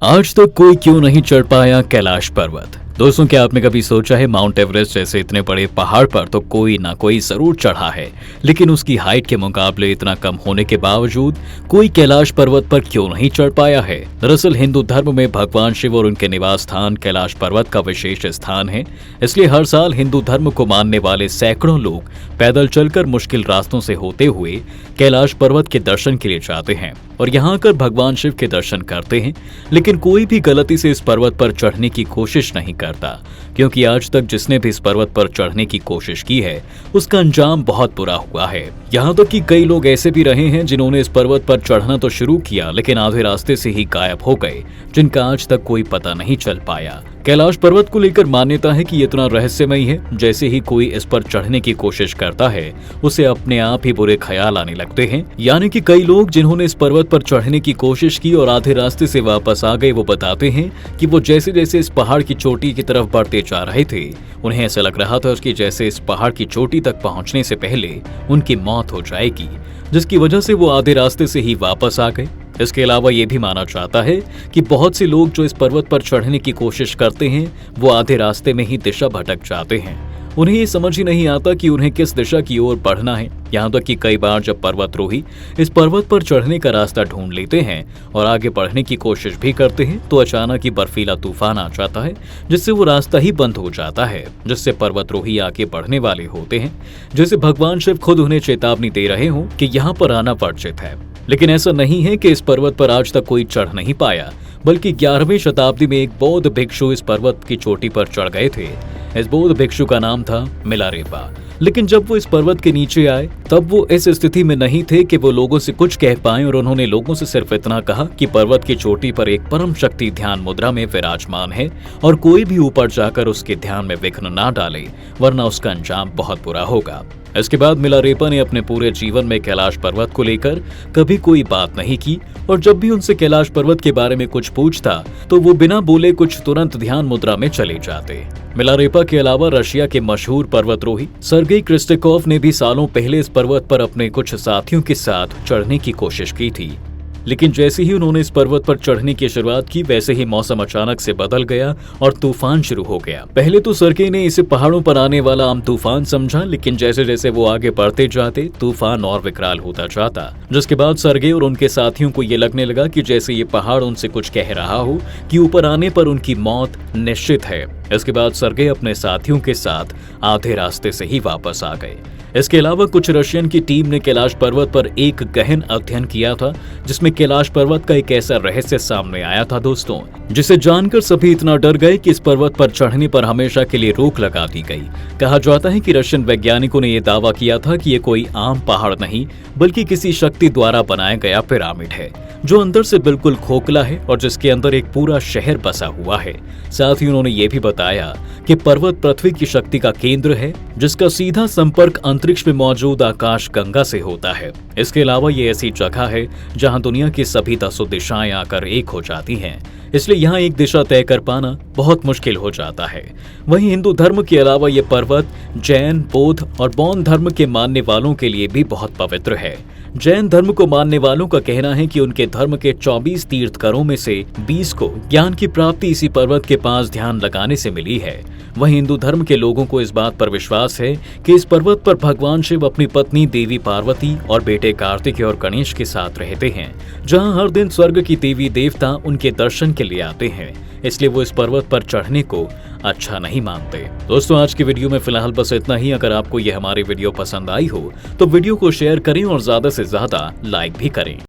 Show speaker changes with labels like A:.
A: आज तक कोई क्यों नहीं चढ़ पाया कैलाश पर्वत। दोस्तों, क्या आपने कभी सोचा है माउंट एवरेस्ट जैसे इतने बड़े पहाड़ पर तो कोई ना कोई जरूर चढ़ा है, लेकिन उसकी हाइट के मुकाबले इतना कम होने के बावजूद कोई कैलाश पर्वत पर क्यों नहीं चढ़ पाया है। दरअसल हिंदू धर्म में भगवान शिव और उनके निवास स्थान कैलाश पर्वत का विशेष स्थान है। इसलिए हर साल हिंदू धर्म को मानने वाले सैकड़ों लोग पैदल चलकर मुश्किल रास्तों से होते हुए कैलाश पर्वत के दर्शन के लिए जाते हैं और यहाँ आकर भगवान शिव के दर्शन करते हैं। लेकिन कोई भी गलती से इस पर्वत पर चढ़ने की कोशिश नहीं करता, क्योंकि आज तक जिसने भी इस पर्वत पर चढ़ने की कोशिश की है उसका अंजाम बहुत बुरा हुआ है। यहाँ तक कि कई लोग ऐसे भी रहे हैं जिन्होंने इस पर्वत पर चढ़ना तो शुरू किया लेकिन आधे रास्ते से ही गायब हो गए, जिनका आज तक कोई पता नहीं चल पाया। कैलाश पर्वत को लेकर मान्यता है कि ये इतना रहस्यमयी है, जैसे ही कोई इस पर चढ़ने की कोशिश करता है उसे अपने आप ही बुरे ख्याल आने लगते हैं। यानी कि कई लोग जिन्होंने इस पर्वत पर चढ़ने की कोशिश की और आधे रास्ते से वापस आ गए, वो बताते हैं कि वो जैसे जैसे इस पहाड़ की चोटी की तरफ बढ़ते जा रहे थे, उन्हें ऐसा लग रहा था कि जैसे इस पहाड़ की चोटी तक पहुंचने से पहले उनकी मौत हो जाएगी, जिसकी वजह से वो आधे रास्ते से ही वापस आ गए। इसके अलावा ये भी माना जाता है कि बहुत से लोग जो इस पर्वत पर चढ़ने की कोशिश करते हैं वो आधे रास्ते में ही दिशा भटक जाते हैं। उन्हें ये समझ ही नहीं आता कि उन्हें किस दिशा की ओर बढ़ना है। यहाँ तक कि कई बार जब पर्वतारोही इस पर्वत पर चढ़ने का रास्ता ढूंढ लेते हैं और आगे बढ़ने की कोशिश भी करते हैं तो अचानक ही बर्फीला तूफान आ जाता है, जिससे वो रास्ता ही बंद हो जाता है, जिससे पर्वतारोही आगे बढ़ने वाले होते हैं जैसे भगवान शिव खुद उन्हें चेतावनी दे रहे हों कि यहाँ पर आना वर्जित है। लेकिन ऐसा नहीं है कि इस पर्वत पर आज तक कोई चढ़ नहीं पाया, बल्कि 11वीं शताब्दी में एक बौद्ध भिक्षु इस पर्वत की चोटी पर चढ़ गए थे। इस बौद्ध भिक्षु का नाम था मिलारेपा। लेकिन जब वो इस पर्वत के नीचे आए तब वो इस स्थिति में नहीं थे कि वो लोगों से कुछ कह पाएं, और उन्होंने लोगों से सिर्फ इतना कहा कि पर्वत की चोटी पर एक परम शक्ति ध्यान मुद्रा में विराजमान है और कोई भी ऊपर जाकर उसके ध्यान में विघ्न ना डाले, वरना उसका अंजाम बहुत बुरा होगा। इसके बाद मिलारेपा ने अपने पूरे जीवन में कैलाश पर्वत को लेकर कभी कोई बात नहीं की, और जब भी उनसे कैलाश पर्वत के बारे में कुछ पूछता तो वो बिना बोले कुछ तुरंत ध्यान मुद्रा में चले जाते। मिलारेपा के अलावा रशिया के मशहूर पर्वतारोही सर्गेई क्रिस्टिकोव ने भी सालों पहले इस पर्वत पर अपने कुछ साथियों के साथ चढ़ने की कोशिश की थी। लेकिन जैसे ही उन्होंने इस पर्वत पर चढ़ने की शुरुआत की वैसे ही मौसम अचानक से बदल गया और तूफान शुरू हो गया। पहले तो सर्गेई ने इसे पहाड़ों पर आने वाला आम तूफान समझा, लेकिन जैसे जैसे वो आगे बढ़ते जाते तूफान और विकराल होता जाता, जिसके बाद सर्गेई और उनके साथियों को ये लगने लगा कि जैसे ये पहाड़ उनसे कुछ कह रहा हो कि ऊपर आने पर उनकी मौत निश्चित है। इसके बाद सर्गेई अपने साथियों के साथ आधे रास्ते से ही वापस आ गए। इसके अलावा कुछ रशियन की टीम ने कैलाश पर्वत पर एक गहन अध्ययन किया था, जिसमें कैलाश पर्वत का एक ऐसा रहस्य सामने आया था दोस्तों, जिसे जानकर सभी इतना डर गए कि इस पर्वत पर चढ़ने पर हमेशा के लिए रोक लगा दी गई। कहा जाता है कि रशियन वैज्ञानिकों ने यह दावा किया था कि ये कोई आम पहाड़ नहीं बल्कि किसी शक्ति द्वारा बनाया गया पिरामिड है, जो अंदर से बिल्कुल खोखला है और जिसके अंदर एक पूरा शहर बसा हुआ है। साथ ही उन्होंने ये भी बताया कि पर्वत पृथ्वी की शक्ति का केंद्र है, जिसका सीधा संपर्क अंतरिक्ष में मौजूद आकाश गंगा से होता है। इसके अलावा ये ऐसी जगह है जहां दुनिया की सभी 10 दिशाएं आकर एक हो जाती हैं, इसलिए यहाँ एक दिशा तय कर पाना बहुत मुश्किल हो जाता है। वहीं हिंदू धर्म के अलावा ये पर्वत जैन, बौद्ध और बौद्ध धर्म के मानने वालों के लिए भी बहुत पवित्र है। जैन धर्म को मानने वालों का कहना है कि उनके धर्म के 24 तीर्थकरों में से 20 को ज्ञान की प्राप्ति इसी पर्वत के पास ध्यान लगाने से मिली है। वहीं हिंदू धर्म के लोगों को इस बात पर विश्वास है कि इस पर्वत पर भगवान शिव अपनी पत्नी देवी पार्वती और बेटे कार्तिक और गणेश के साथ रहते हैं, जहां हर दिन स्वर्ग की देवी देवता उनके दर्शन के लिए आते हैं, इसलिए वो इस पर्वत पर चढ़ने को अच्छा नहीं मानते। दोस्तों, आज की वीडियो में फिलहाल बस इतना ही। अगर आपको ये हमारी वीडियो पसंद आई हो तो वीडियो को शेयर करें और ज्यादा से ज्यादा लाइक भी करें।